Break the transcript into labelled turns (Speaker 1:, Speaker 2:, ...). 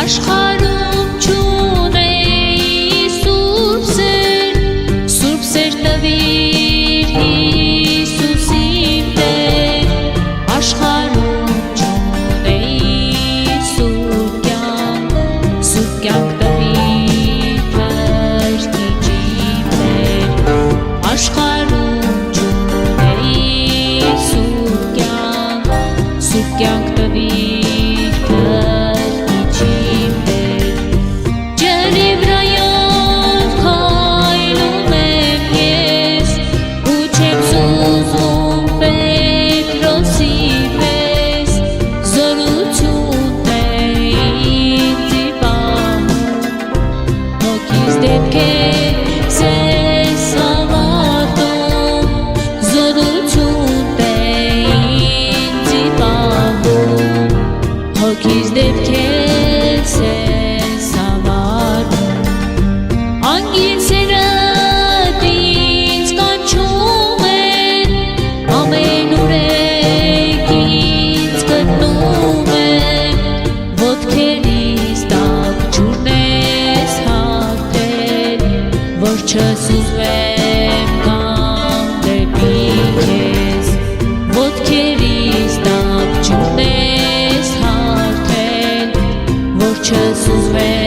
Speaker 1: Աշխարհում չունեի սուրբ սեր տվիր Հիսուսին Տեր Աշխարհում չունեի սուրբ կյանք տվիր Քրիստոսին Տեր Աշխարհում չունեի սուրբ կյանք տվիր Քրիստոսին Տեր Ջրի վրայով քայլում եմ ես ու չեմ սուզում Պետրոսի պես զորություն է ինձ պահում հոգիս դեպքեր սես հավատում զորություն է ինձ պահում հոգիս դեպքեր սես հավատում անգին սերդ ինձ կանչում են ամեն ուրեք ինձ գտնում են ոտքերիս տակ ջուրն ես հագնել որ չսուզվեմ կամ դեպի քեզ ոտքերիս տակ ջուրն ես հագնել որ չսուզվեմ